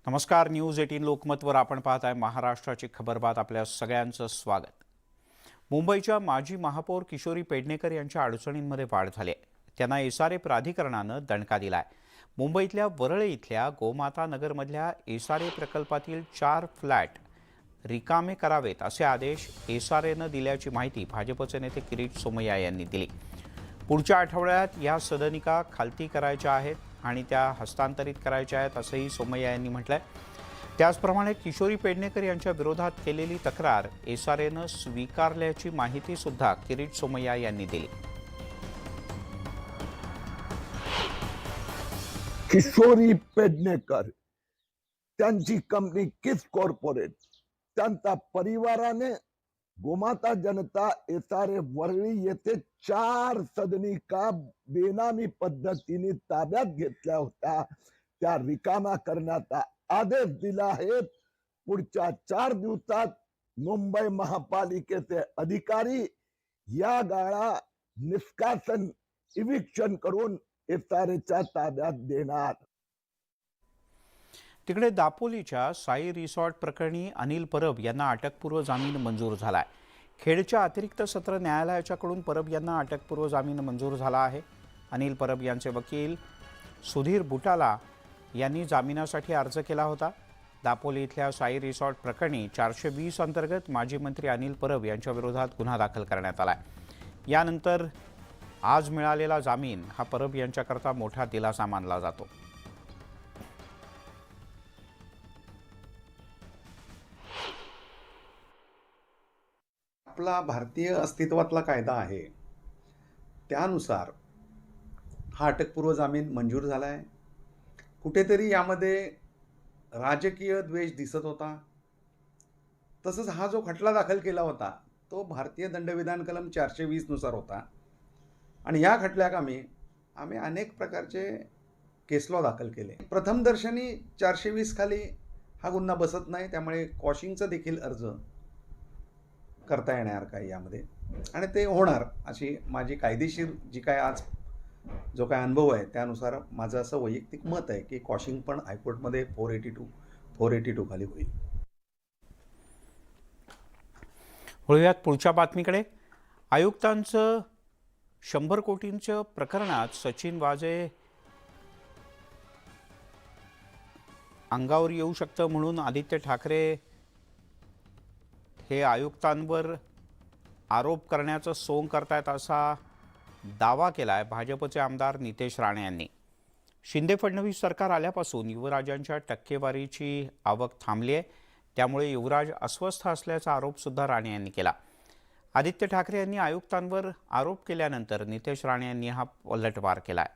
नमस्कार. न्यूज 18 लोकमतवर आपण पाहत आहे महाराष्ट्राची खबरबात. आपल्या सगळ्यांचं स्वागत. मुंबईच्या माजी महापौर किशोरी पेडणेकर यांच्या अडचणींमध्ये वाढ झाली आहे. त्यांना एसआरए प्राधिकरणानं दणका दिलाय. मुंबईतल्या वरळे इथल्या गोमाता नगरमधल्या एसआरए प्रकल्पातील 4 फ्लॅट रिकामे करावेत असे आदेश एसआरएनं दिल्याची माहिती भाजपचे नेते किरीट सोमय्या यांनी दिली. पुढच्या आठवड्यात या सदनिका खालती करायच्या आहेत आणि त्या हस्तांतरित करायच्या आहेत असंही सोमय्या यांनी म्हटलंय. त्याचप्रमाणे किशोरी पेडणेकर यांच्या विरोधात केलेली तक्रार एसआरएनं स्वीकारल्याची माहिती सुद्धा किरीट सोमय्या यांनी दिली. किशोरी पेडणेकर त्यांची कंपनी किस कॉर्पोरेट त्यांच्या परिवाराने गोमाता जनता एसआरए वरळी येथे 4 सदनिका बेनामी पद्धतीने ताब्यात घेतल्या होत्या. त्या रिकामा करण्याचा आदेश दिला आहे. पुढच्या 4 दिवसात मुंबई महापालिकेचे अधिकारी या गाळा निष्कासन इविक्शन करून एसआरएच्या ताब्यात देणार. तिकडे दापोलीच्या साई रिसॉर्ट प्रकरणी अनिल परब यांना अटकपूर्व जामीन मंजूर झालाय. खेडच्या अतिरिक्त सत्र न्यायालयाच्याकडून परब यांना अटकपूर्व जामीन मंजूर झाला आहे. अनिल परब यांचे वकील सुधीर बुटाला यांनी जामिनासाठी अर्ज केला होता. दापोली इथल्या साई रिसॉर्ट प्रकरणी 420 अंतर्गत माजी मंत्री अनिल परब यांच्या विरोधात गुन्हा दाखल करण्यात आलाय. यानंतर आज मिळालेला जामीन हा परब यांच्याकरता मोठा दिलासा मानला जातो. आपला भारतीय अस्तित्वातला कायदा आहे त्यानुसार हा अटकपूर्व जामीन मंजूर झाला आहे. कुठेतरी यामध्ये राजकीय द्वेष दिसत होता. तसंच हा जो खटला दाखल केला होता तो भारतीय दंडविधान कलम 420 नुसार होता आणि या खटल्यात आम्ही अनेक प्रकारचे केस लॉ दाखल केले. प्रथमदर्शनी 420 खाली हा गुन्हा बसत नाही, त्यामुळे कॉशिंगचा देखील अर्ज करता येणार काय यामध्ये आणि ते होणार अशी माझी कायदेशीर जी काय आज जो काय अनुभव आहे त्यानुसार माझं असं वैयक्तिक मत आहे की कॉशिंग पण हायकोर्टमध्ये 482 खाली होईल. वळूयात पुढच्या बातमीकडे. आयुक्तांचं 100 कोटींच्या प्रकरणात सचिन वाझे अंगावर येऊ शकतं म्हणून आदित्य ठाकरे हे आयुक्तांवर आरोप करण्याचं सोंग करतायत असा दावा केलाय भाजपचे आमदार नितेश राणे यांनी. शिंदे फडणवीस सरकार आल्यापासून युवराजांच्या टक्केवारीची आवक थांबली आहे, त्यामुळे युवराज अस्वस्थ असल्याचा आरोप सुद्धा राणे यांनी केला. आदित्य ठाकरे यांनी आयुक्तांवर आरोप केल्यानंतर नितेश राणे यांनी हा पलटवार केलाय.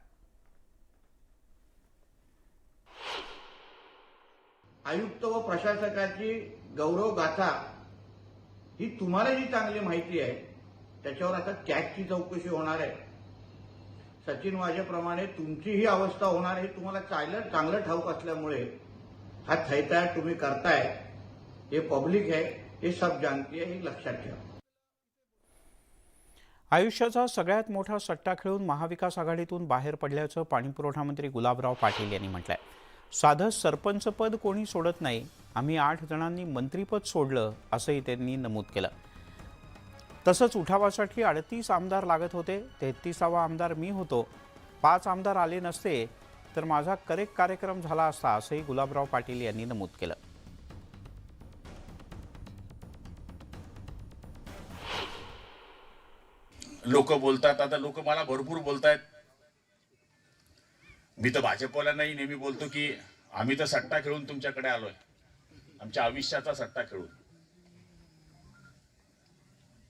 आयुक्त व प्रशासकाची गौरव गाथा ही तुम्हाला जी चांगली माहिती आहे त्याच्यावर आता कॅगची चौकशी होणार आहे. सचिन वाझेप्रमाणे तुमची ही अवस्था होणार आहे तुम्हाला चांगलं ठाऊक असल्यामुळे हा थैताळ तुम्ही करताय. हे पब्लिक है, हे सब जानती है, हे लक्षात ठेवा. आयुष्याचा सगळ्यात मोठा सट्टा खेळून महाविकास आघाडीतून बाहेर पडल्याचं पाणीपुरवठा मंत्री गुलाबराव पाटील यांनी म्हटलंय. साधं सरपंचपद कोणी सोडत नाही, आम्ही 8 जणांनी मंत्रीपद सोडलं असंही त्यांनी नमूद केलं. तसंच उठावासाठी 38 आमदार लागत होते, 33वा आमदार मी होतो. 5 आमदार आले नसते तर माझा करेक्ट कार्यक्रम झाला असता असंही गुलाबराव पाटील यांनी नमूद केलं. लोक बोलतात, आता लोक मला भरपूर बोलतायत. मी तर भाजपवाल्यांनाही नेहमी बोलतो की आम्ही तर सट्टा खेळून तुमच्याकडे आलोय, आमच्या आयुष्याचा सट्टा खेळून.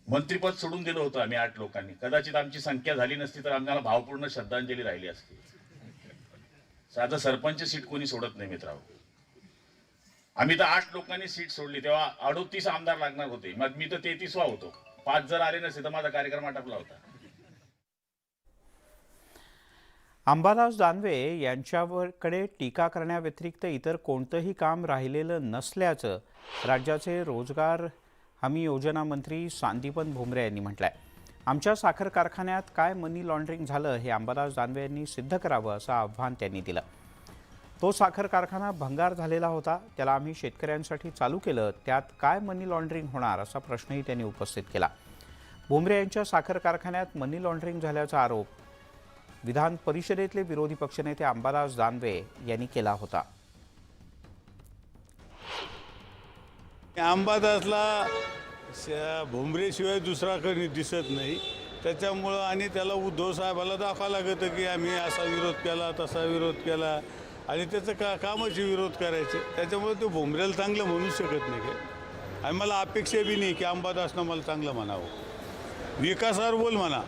मंत्रीपद सोडून दिलं होतं आम्ही 8 लोकांनी. कदाचित आमची संख्या झाली नसती तर आम्हाला भावपूर्ण श्रद्धांजली राहिली असती. साधं सरपंच सीट कोणी सोडत नाही मित्रांनो. आम्ही तर 8 लोकांनी सीट सोडली, तेव्हा 38 आमदार लागणार होते. मग मी तर 33वा होतो. 5 जर आले नसते तर माझा कार्यक्रम आटपला होता. अंबादास दानवे यांच्याकडे टीका करण्याव्यतिरिक्त इतर कोणतंही काम राहिलेलं नसल्याचं राज्याचे रोजगार हमी योजना मंत्री संदीपन भुमरे यांनी म्हटलंय. आमच्या साखर कारखान्यात काय मनी लॉन्ड्रिंग झालं हे अंबादास दानवे यांनी सिद्ध करावं असं आव्हान त्यांनी दिलं. तो साखर कारखाना भंगार झालेला होता, त्याला आम्ही शेतकऱ्यांसाठी चालू केलं, त्यात काय मनी लॉन्ड्रिंग होणार असा प्रश्नही त्यांनी उपस्थित केला. भुमरे यांच्या साखर कारखान्यात मनी लॉन्ड्रिंग झाल्याचा आरोप विधान परिषदेतले विरोधी पक्षनेते अंबादास दानवे यांनी केला होता. अंबादासला भुमरेशिवाय दुसरा कोणी दिसत नाही, त्याच्यामुळं आणि त्याला उद्धव साहेबाला दाखवावं लागतं की आम्ही असा विरोध केला तसा विरोध केला आणि त्याचं कामाचे विरोध करायचे. त्याच्यामुळे तो भुमरेला चांगलं म्हणू शकत नाही काय. आणि मला अपेक्षा बी नाही की अंबादासनं मला चांगलं म्हणावं. विकासावर बोल म्हणा,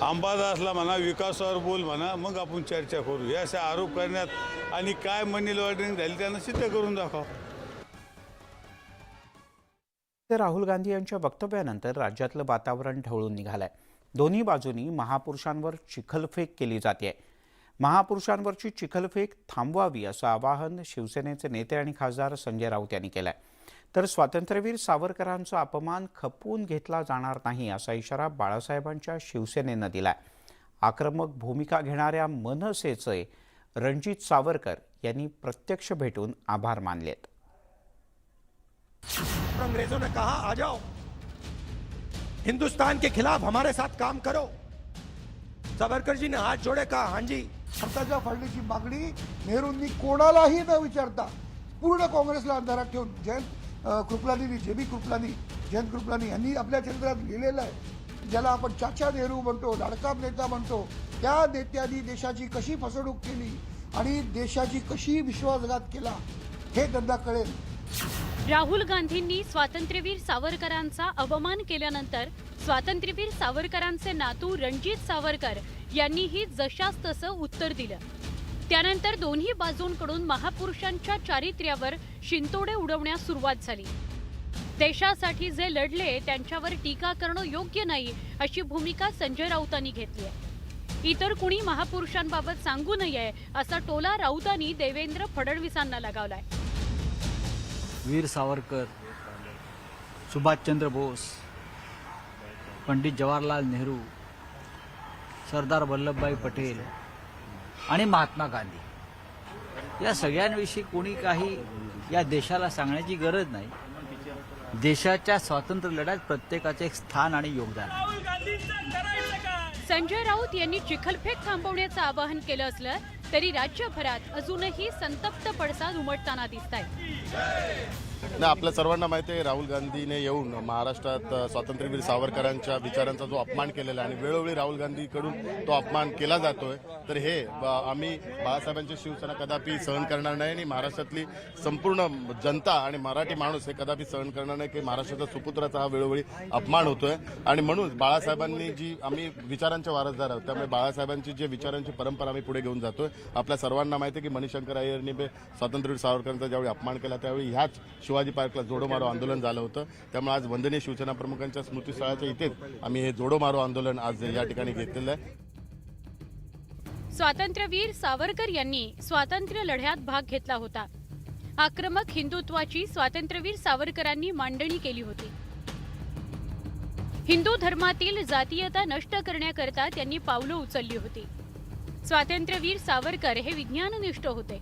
अंबादासला म्हणा विकासावर बोल म्हणा, मग आपण चर्चा करू. हे असे आरोप करण्यात आणि काय मनी लॉन्ड्रिंग झाली त्यांना सिद्ध करून दाखवा. राहुल गांधी यांच्या वक्तव्यानंतर राज्यातलं वातावरण ढवळून निघालंय. दोन्ही बाजूनी महापुरुषांवर चिखलफेक केली जाते. महापुरुषांवरची चिखलफेक थांबवावी असं आवाहन शिवसेनेचे नेते आणि खासदार संजय राऊत यांनी केलंय. तर स्वातंत्र्यवीर सावरकरांचा अपमान खपवून घेतला जाणार नाही असा इशारा बाळासाहेबांच्या शिवसेनेनं दिलाय. आक्रमक भूमिका घेणाऱ्या मनसेचे रणजित सावरकर यांनी प्रत्यक्ष भेटून आभार मानलेत. अंग्रेजों ने कहा आ जाओ, हिंदुस्तान के खिलाफ हमारे साथ काम करो. सावरकर जी ने हाथ जोड़े, कहा हां जी. भारताच्या फाळणीची मागणी नेहरूंनी कोणालाही न विचारता पूर्ण काँग्रेसला अंधारात ठेवून जयंत कृपलानी, जेबी कृपलानी, जयंत कृपलानी यांनी आपल्या चरित्रात लिहिलेलं आहे, ज्याला आपण चाचा नेहरू म्हणतो, लाडका नेता म्हणतो, त्या नेत्यांनी देशाची कशी फसवणूक केली आणि देशाची कशी विश्वासघात केला हे त्यांना कळेल. राहुल गांधींनी स्वातंत्र्यवीर सावरकरांचा अवमान केल्यानंतर स्वातंत्र्यवीर सावरकरांचे नातू रणजित सावरकर यांनीही जशास तसं उत्तर दिलं. त्यानंतर दोन्ही बाजूंकडून महापुरुषांच्या चारित्र्यावर शिंतोडे उडवण्यास सुरुवात झाली. देशासाठी जे लढले त्यांच्यावर टीका करणं योग्य नाही अशी भूमिका संजय राऊतांनी घेतली आहे. इतर कुणी महापुरुषांबाबत सांगू नये असा टोला राऊतांनी देवेंद्र फडणवीसांना लगावलाय. वीर सावरकर, सुभाषचंद्र बोस, पंडित जवाहरलाल नेहरू, सरदार वल्लभभाई पटेल आणि महात्मा गांधी या सगळ्यांविषयी कोणी काही या देशाला सांगण्याची गरज नाही. देशाच्या स्वातंत्र्य लढ्यात प्रत्येकाचे एक स्थान आणि योगदान. संजय राऊत यांनी चिखलफेक थांबवण्याचं आवाहन केलं असलं तरी राज्यभरात अजूनही संतप्त पडसाद उमटताना दिसतायत. नाही, आपल्या सर्वांना माहिती आहे राहुल गांधीने येऊन महाराष्ट्रात स्वातंत्र्यवीर सावरकरांच्या विचारांचा जो अपमान केलेला आहे आणि वेळोवेळी राहुल गांधीकडून तो अपमान केला जातोय, तर हे आम्ही बाळासाहेबांची शिवसेना कदापि सहन करणार नाही आणि महाराष्ट्रातली संपूर्ण जनता आणि मराठी माणूस हे कदापि सहन करणार नाही की महाराष्ट्राच्या सुपुत्राचा हा वेळोवेळी अपमान होतोय. आणि म्हणून बाळासाहेबांनी जी आम्ही विचारांचे वारसदार आहोत, त्यामुळे बाळासाहेबांची जे विचारांची परंपरा आम्ही पुढे घेऊन जातोय. आपल्या सर्वांना माहिती आहे की मणिशंकर अय्यरनी स्वातंत्र्यवीर सावरकरांचा ज्यावेळी अपमान केला त्यावेळी ह्याच शिवाजी पार्कला जोडो मारो आंदोलन झालं होतं. त्यामुळे आज वंदनीय शिवसेना प्रमुखांच्या स्मृतीस्थळाच्या इथेच आम्ही हे जोडो मारो आंदोलन आज या ठिकाणी घेतलेलं आहे. स्वातंत्र्यवीर सावरकर यांनी स्वातंत्र्य लढ्यात भाग घेतला होता. आक्रमक हिंदुत्वाची स्वातंत्र्यवीर सावरकरांनी मांडणी केली होती. हिंदू धर्मातील जातीयता नष्ट करण्याकरता त्यांनी पावलं उचलली होती. स्वातंत्र्यवीर सावरकर हे विज्ञाननिष्ठ होते,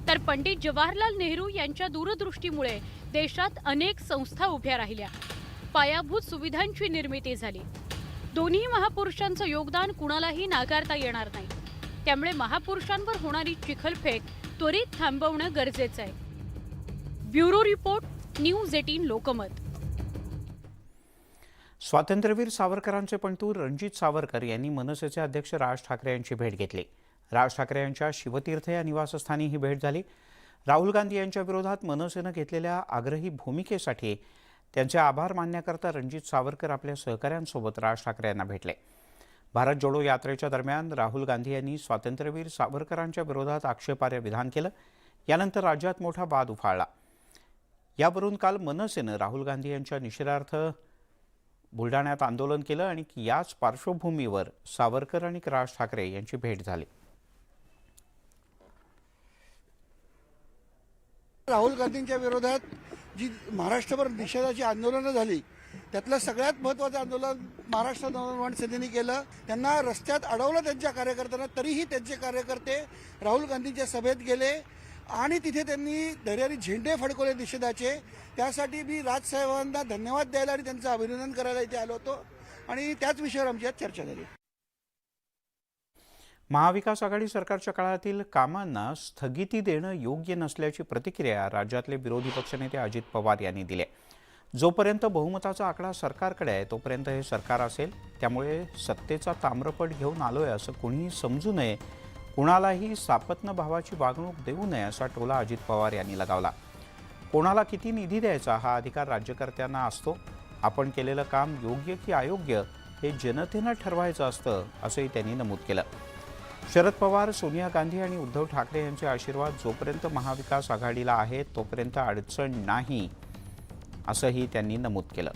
तर पंडित जवाहरलाल नेहरू यांच्या दूरदृष्टीमुळे देशात अनेक संस्था उभ्या राहिल्या, पायाभूत सुविधांची निर्मिती झाली. दोन्ही महापुरुषांचं योगदान कुणालाही नाकारता येणार नाही. त्यामुळे महापुरुषांवर होणारी चिखलफेक त्वरित थांबवणं गरजेचं आहे. Bureau report, news 18 Lokmat. स्वातंत्र्यवीर सावरकरांचे पणतू रणजित सावरकर यांनी मनसेचे अध्यक्ष राज ठाकरे यांची भेट घेतली. राज ठाकरे यांच्या शिवतीर्थ या निवासस्थानी ही भेट झाली. राहुल गांधी यांच्या विरोधात मनसेनं घेतलेल्या आग्रही भूमिकेसाठी त्यांचे आभार मानण्याकरता रणजित सावरकर आपल्या सहकाऱ्यांसोबत राज ठाकरे यांना भेटले. भारत जोडो यात्रेच्या दरम्यान राहुल गांधी यांनी स्वातंत्र्यवीर सावरकरांच्या विरोधात आक्षेपार्ह विधान केलं. यानंतर राज्यात मोठा वाद उफाळला. यावरून काल मनसेनं राहुल गांधी यांच्या निषेधार्थ बुलढाण्यात आंदोलन केलं आणि याच पार्श्वभूमीवर सावरकर आणि राज ठाकरे यांची भेट झाली. राहुल गांधींच्या विरोधात जी महाराष्ट्रभर निषेधाची आंदोलनं झाली त्यातलं सगळ्यात महत्त्वाचं आंदोलन महाराष्ट्र नवनिर्माण सेनेने केलं. त्यांना रस्त्यात अडवलं त्यांच्या कार्यकर्त्यांना, तरीही त्यांचे कार्यकर्ते राहुल गांधींच्या सभेत गेले आणि तिथे त्यांनी धैर्याने झेंडे फडकवले निषेधाचे. त्यासाठी मी राजसाहेबांना धन्यवाद द्यायला आणि त्यांचं अभिनंदन करायला इथे आलो होतो आणि त्याच विषयावर आमची आज चर्चा झाली. महाविकास आघाडी सरकारच्या काळातील कामांना स्थगिती देणं योग्य नसल्याची प्रतिक्रिया राज्यातले विरोधी पक्षनेते अजित पवार यांनी दिली. जोपर्यंत बहुमताचा आकडा सरकारकडे आहे तोपर्यंत हे सरकार असेल. त्यामुळे सत्तेचा ताम्रपट घेऊन आलोय असं कुणीही समजू नये, कुणालाही सापत्न भावाची वागणूक देऊ नये असा टोला अजित पवार यांनी लगावला. कोणाला किती निधी द्यायचा हा अधिकार राज्यकर्त्यांना असतो. आपण केलेलं काम योग्य की अयोग्य हे जनतेनं ठरवायचं असतं असंही त्यांनी नमूद केलं. शरद पवार, सोनिया गांधी आणि उद्धव ठाकरे यांचे आशीर्वाद जोपर्यंत महाविकास आघाडीला आहेत तोपर्यंत अडचण नाही असंही त्यांनी नमूद केलं.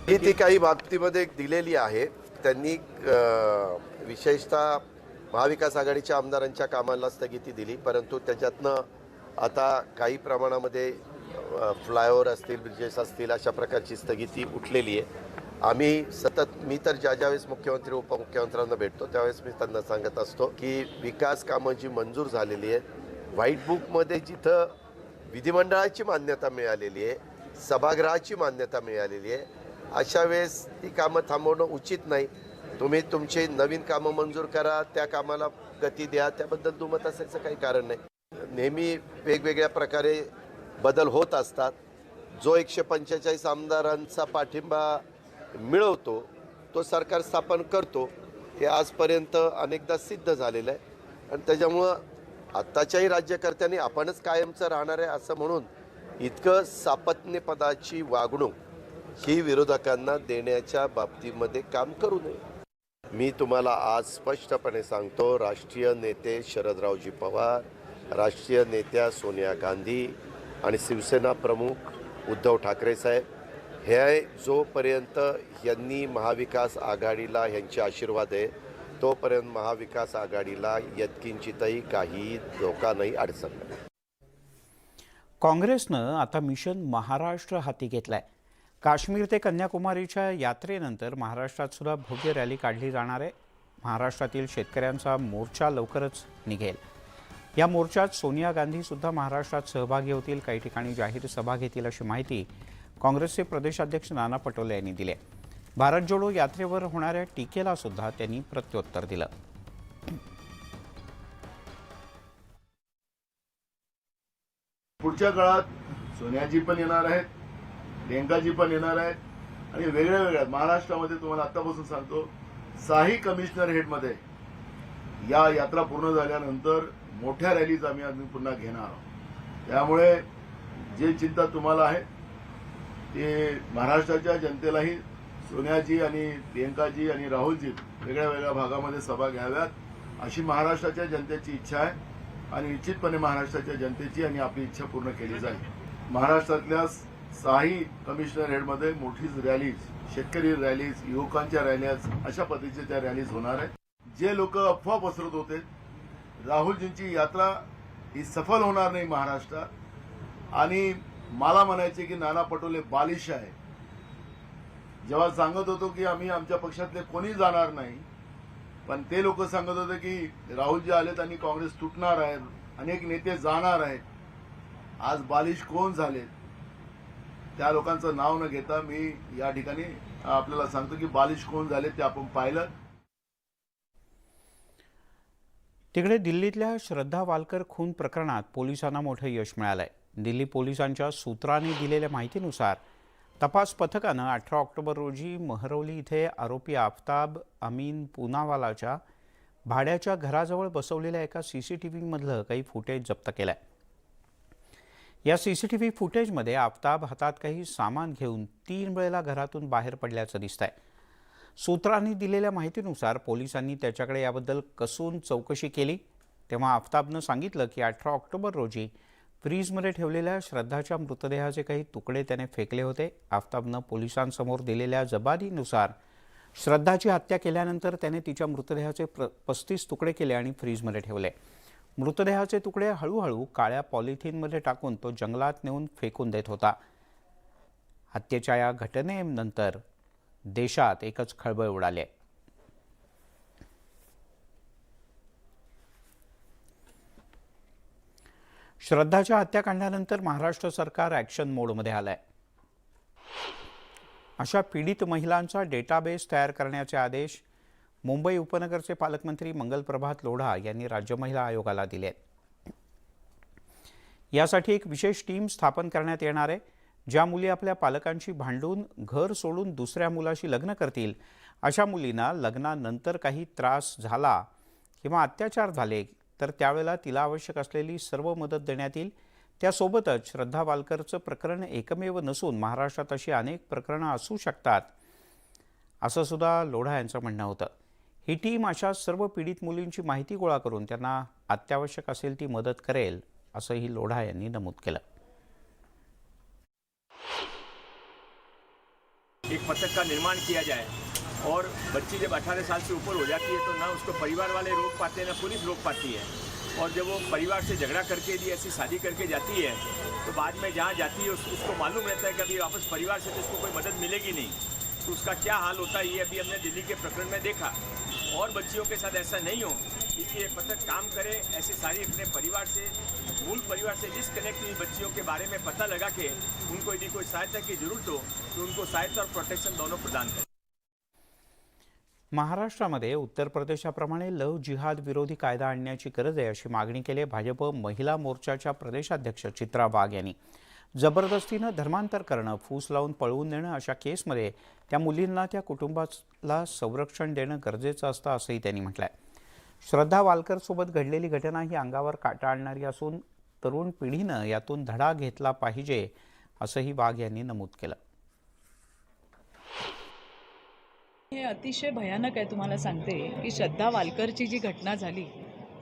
ही ती काही बाबतीमध्ये दिलेली आहे. त्यांनी विशेषतः महाविकास आघाडीच्या आमदारांच्या कामाला स्थगिती दिली, परंतु त्याच्यातनं आता काही प्रमाणामध्ये फ्लायओव्हर असतील, ब्रिजेस असतील अशा प्रकारची स्थगिती उठलेली आहे. आम्ही सतत, मी तर ज्यावेळेस मुख्यमंत्री उपमुख्यमंत्र्यांना भेटतो त्यावेळेस मी त्यांना सांगत असतो की विकास कामं जी मंजूर झालेली आहेत, व्हाईट बुकमध्ये जिथं विधिमंडळाची मान्यता मिळालेली आहे, सभागृहाची मान्यता मिळालेली आहे, अशा वेळेस ती कामं थांबवणं उचित नाही. तुम्ही तुमची नवीन कामं मंजूर करा, त्या कामाला गती द्या, त्याबद्दल दुमत असायचं काही कारण नाही. नेहमी वेगवेगळ्या प्रकारे बदल होत असतात. जो 145 आमदारांचा पाठिंबा मिळवतो तो सरकार स्थापन करतो, हे आजपर्यंत अनेकदा सिद्ध झालेलं आहे. आणि त्याच्यामुळं आत्ताच्याही राज्यकर्त्यांनी आपणच कायमचं राहणार आहे असं म्हणून इतकं सापत्न्यपदाची वागणूक ही विरोधकांना देण्याच्या बाबतीमध्ये काम करू नये. मी तुम्हाला आज स्पष्टपणे सांगतो, राष्ट्रीय नेते शरदरावजी पवार, राष्ट्रीय नेत्या सोनिया गांधी आणि शिवसेना प्रमुख उद्धव ठाकरे साहेब हे जोपर्यंत यांनी महाविकास आघाडीला यांचे आशीर्वाद आहे तोपर्यंत महाविकास आघाडीला यत्किंचितही काही धोका नाही, अडचण नाही. काँग्रेसनं आता मिशन महाराष्ट्र हाती घेतलाय. काश्मीर ते कन्याकुमारीच्या यात्रेनंतर महाराष्ट्रात सुद्धा भव्य रॅली काढली जाणार आहे. महाराष्ट्रातील शेतकऱ्यांचा मोर्चा लवकरच निघेल. या मोर्चात सोनिया गांधी सुद्धा महाराष्ट्रात सहभागी होतील. काही ठिकाणी जाहीर सभा घेतील अशी माहिती काँग्रेसचे प्रदेशाध्यक्ष नाना पटोले यांनी दिली आहे. भारत जोडो यात्रेवर होणाऱ्या टीकेला सुद्धा त्यांनी प्रत्युत्तर दिलं. पुढच्या काळात सोनियाजी पण येणार आहेत, प्रियंकाजी पण येणार आहेत आणि वेगळ्या महाराष्ट्रामध्ये तुम्हाला आतापासून सांगतो 6 कमिशनर हेडमध्ये या यात्रा पूर्ण झाल्यानंतर मोठ्या रॅलीज आम्ही अजून पुन्हा घेणार आहोत. त्यामुळे जे चिंता तुम्हाला आहे ते महाराष्ट्राच्या जनतेलाही सोनियाजी आणि प्रियंकाजी आणि राहुलजी वेगळ्या वेगळ्या भागामध्ये सभा घ्याव्यात अशी महाराष्ट्राच्या जनतेची इच्छा आहे आणि निश्चितपणे महाराष्ट्राच्या जनतेची आणि आपली इच्छा पूर्ण केली जाईल. महाराष्ट्रातल्या 6 कमिशनर हेडमध्ये मोठीच रॅलीज, शेतकरी रॅलीज, युवकांच्या रॅलीज अशा पद्धतीच्या त्या रॅलीज होणार आहेत. जे लोक अफवा पसरत होते राहुलजींची यात्रा ही सफल होणार नाही महाराष्ट्रात आणि मला म्हणायचे की नाना पटोले बालिश आहे. जेव्हा सांगत होतो की आम्ही आमच्या पक्षातले कोणी जाणार नाही, पण ते लोक सांगत होते की राहुलजी आलेत आणि काँग्रेस तुटणार आहे, अनेक नेते जाणार आहेत. आज बालिश कोण झालेत त्या लोकांचं नाव न घेता मी या ठिकाणी आपल्याला सांगतो की बालिश कोण झाले ते आपण पाहिलं. तिकडे दिल्लीतल्या श्रद्धा वालकर खून प्रकरणात पोलिसांना मोठं यश मिळालंय. दिल्ली पोलिसांच्या सूत्रांनी दिलेल्या माहितीनुसार तपास पथकानं 18 ऑक्टोबर रोजी महरौली इथे आरोपी आफताब अमीन पूनावालाच्या भाड्याच्या घराजवळ बसवलेल्या एका CCTVमधलं काही फुटेज जप्त केलंय. या CCTV फुटेजमध्ये आफताब हातात काही सामान घेऊन 3 वेळेला घरातून बाहेर पडल्याचं दिसतंय. सूत्रांनी दिलेल्या माहितीनुसार पोलिसांनी त्याच्याकडे याबद्दल कसून चौकशी केली तेव्हा आफताबनं सांगितलं की 18 ऑक्टोबर रोजी फ्रीजमध्ये ठेवलेल्या श्रद्धाच्या मृतदेहाचे काही तुकडे त्याने फेकले होते. आफताबनं पोलिसांसमोर दिलेल्या जबानीनुसार श्रद्धाची हत्या केल्यानंतर त्याने तिच्या मृतदेहाचे 35 तुकडे केले आणि फ्रीजमध्ये ठेवले. मृतदेहाचे तुकडे हळूहळू काळ्या पॉलिथिनमध्ये टाकून तो जंगलात नेऊन फेकून देत होता. हत्येच्या या घटनेनंतर देशात एकच खळबळ उडाली आहे. श्रद्धाच्या हत्याकांडानंतर महाराष्ट्र सरकार ॲक्शन मोडमध्ये आलंय. अशा पीडित महिलांचा डेटाबेस तयार करण्याचे आदेश मुंबई उपनगरचे पालकमंत्री मंगलप्रभात लोढा यांनी राज्य महिला आयोगाला दिले आहेत. यासाठी एक विशेष टीम स्थापन करण्यात येणार आहे. ज्या मुली आपल्या पालकांशी भांडून घर सोडून दुसऱ्या मुलाशी लग्न करतील अशा मुलींना लग्नानंतर काही त्रास झाला किंवा अत्याचार झाले तर त्यावेळेला तिला आवश्यक असलेली सर्व मदत देण्यात येईल. त्यासोबतच श्रद्धा वालकरचं प्रकरण एकमेव नसून महाराष्ट्रात अशी अनेक प्रकरणं असू शकतात असं सुद्धा लोढा यांचं म्हणणं होतं. ही टीम अशा सर्व पीडित मुलींची माहिती गोळा करून त्यांना अत्यावश्यक असेल ती मदत करेल असंही लोढा यांनी नमूद केलं. एक पथक का निर्माण किया जाए और बच्ची जब 18 साल से ऊपर हो जाती है तो ना उसको परिवार वाले रोक पाते हैं ना पुलिस रोक पाती है, और जब वो परिवार से झगड़ा करके यदि ऐसी शादी करके जाती है तो बाद में जहाँ जाती है उसको मालूम रहता है कि अभी वापस परिवार से तो उसको कोई मदद मिलेगी नहीं, तो उसका क्या हाल होता है ये अभी हमने दिल्ली के प्रकरण में देखा. और बच्चियों के साथ ऐसा नहीं हो इसलिए पथक काम करे, ऐसे सारी अपने परिवार से मूल परिवार से डिस्कनेक्ट हुई बच्चियों के बारे में पता लगा के उनको यदि कोई सहायता की जरूरत हो तो उनको सहायता और प्रोटेक्शन दोनों प्रदान करें. महाराष्ट्रामध्ये उत्तर प्रदेशाप्रमाणे लव जिहाद विरोधी कायदा आणण्याची गरज आहे अशी मागणी केली भाजप महिला मोर्चाच्या प्रदेशाध्यक्ष चित्रा वाघ यांनी. जबरदस्तीनं धर्मांतर करणं, फूस लावून पळवून नेणं अशा केसमध्ये त्या मुलींना त्या कुटुंबाला संरक्षण देणं गरजेचं असतं असंही त्यांनी म्हटलंय. श्रद्धा वालकरसोबत घडलेली घटना ही अंगावर काटा आणणारी असून तरुण पिढीनं यातून धडा घेतला पाहिजे असंही वाघ यांनी नमूद केलं. हे अतिशय भयानक आहे. तुम्हाला सांगते की श्रद्धा वालकरची जी घटना झाली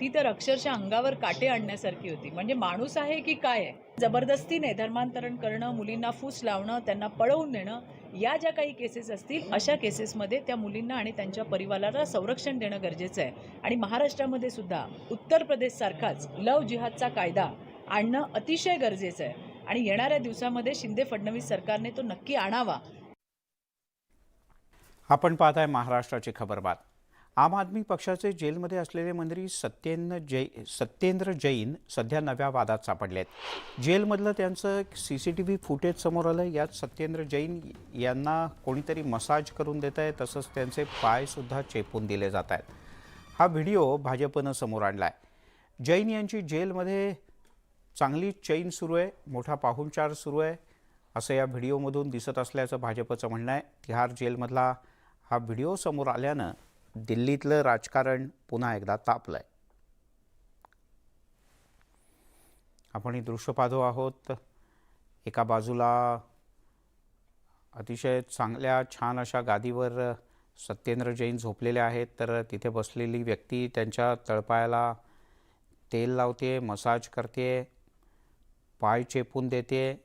ती तर अक्षरशः अंगावर काटे आणण्यासारखी होती. म्हणजे माणूस आहे की काय आहे. जबरदस्तीने धर्मांतरण करणं, मुलींना फूस लावणं, त्यांना पळवून नेणं, या ज्या काही केसेस असतील अशा केसेसमध्ये त्या मुलींना आणि त्यांच्या परिवाराला संरक्षण देणं गरजेचं आहे. आणि महाराष्ट्रामध्ये सुद्धा उत्तर प्रदेशसारखाच लव जिहादचा कायदा आणणं अतिशय गरजेचं आहे. आणि येणाऱ्या दिवसामध्ये शिंदे फडणवीस सरकारने तो नक्की आणावा. आपण पाहताय महाराष्ट्राची खबरबात. आम आदमी पक्षाचे जेलमध्ये असलेले मंत्री सत्येंद्र जैन सध्या नव्या वादात सापडलेत. जेलमधलं त्यांचं CCTV फुटेज समोर आलं. यात सत्येंद्र जैन यांना कोणीतरी मसाज करून देत आहे, तसंच त्यांचे पायसुद्धा चेपून दिले जात आहेत. हा व्हिडिओ भाजपनं समोर आणला आहे. जैन यांची जेलमध्ये चांगली चैन सुरू आहे, मोठा पाहुणचार सुरू आहे असं या व्हिडिओमधून दिसत असल्याचं भाजपचं म्हणणं आहे. तिहार जेलमधला हा व्हिडिओ समोर आल्यानं दिल्लीतलं राजकारण पुन्हा एकदा तापलंय. आपण ही दृश्य पाहतो आहोत. एका बाजूला अतिशय चांगल्या छान अशा गादीवर सत्येंद्र जैन झोपलेले आहेत, तर तिथे बसलेली व्यक्ती त्यांच्या तळपायाला तेल लावते, मसाज करते, पाय चेपून देते.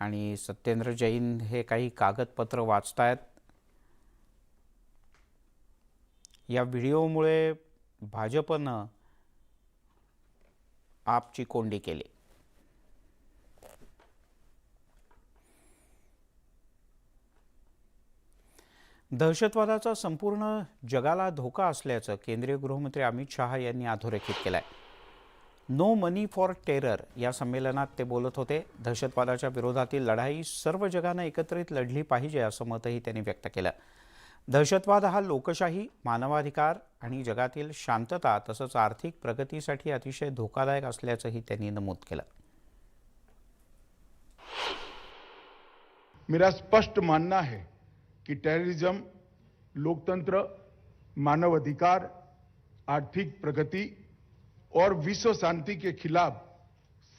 आणि सत्येंद्र जैन हे काही कागदपत्र वाचतायत. या व्हिडिओमुळे भाजपनं आपची कोंडी केली. दहशतवादाचा संपूर्ण जगाला धोका असल्याचं केंद्रीय गृहमंत्री अमित शहा यांनी अधोरेखित केलं आहे. नो मनी फॉर टेरर या संमेलनात ते बोलत होते. दहशतवादाच्या विरोधातील लढाई सर्व जगानं एकत्रित लढली पाहिजे असं मतही त्यांनी व्यक्त केलं. दहशतवाद हा लोकशाही, मानवाधिकार आणि जगातील शांतता तसंच आर्थिक प्रगतीसाठी अतिशय धोकादायक असल्याचंही त्यांनी नमूद केलं. मेरा स्पष्ट मानना है कि टेररिज्म लोकतंत्र, मानव अधिकार, आर्थिक प्रगति और विश्व शांति के खिलाफ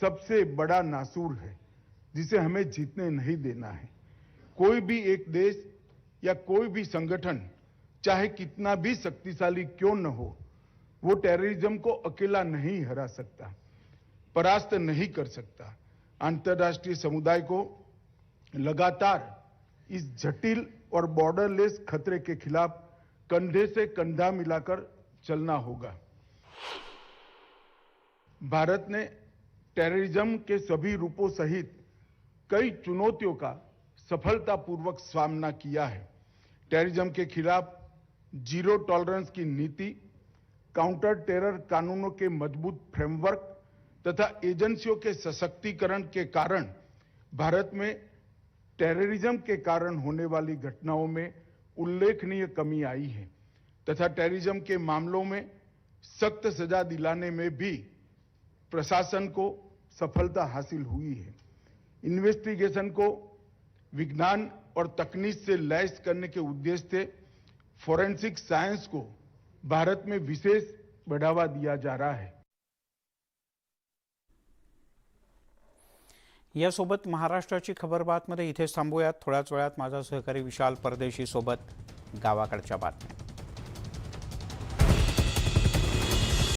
सबसे बड़ा नासूर है जिसे हमें जीतने नहीं देना है. कोई भी एक देश या कोई भी संगठन चाहे कितना भी शक्तिशाली क्यों न हो, वो टेररिज्म को अकेला नहीं हरा सकता, परास्त नहीं कर सकता. अंतर्राष्ट्रीय समुदाय को लगातार इस जटिल और बॉर्डरलेस खतरे के खिलाफ कंधे से कंधा मिलाकर चलना होगा। भारत ने टेररिज्म के सभी रूपों सहित कई चुनौतियों का सफलतापूर्वक सामना किया है। टेररिज्म के खिलाफ जीरो टॉलरेंस की नीति, काउंटर टेरर कानूनों के मजबूत फ्रेमवर्क तथा एजेंसियों के सशक्तिकरण के कारण भारत में टेररिज्म के कारण होने वाली घटनाओं में उल्लेखनीय कमी आई है तथा टेररिज्म के मामलों में सख्त सजा दिलाने में भी प्रशासन को सफलता हासिल हुई है। इन्वेस्टिगेशन को विज्ञान और तकनीक से लैस करने के उद्देश्य से फोरेंसिक साइंस को भारत में विशेष बढ़ावा दिया जा रहा है। यासोबत महाराष्ट्राची खबरबातमध्ये इथे थांबूयात। थोड्याच वेळात माझा सहकारी विशाल परदेशी सोबत गावाकडच्या बातम्या।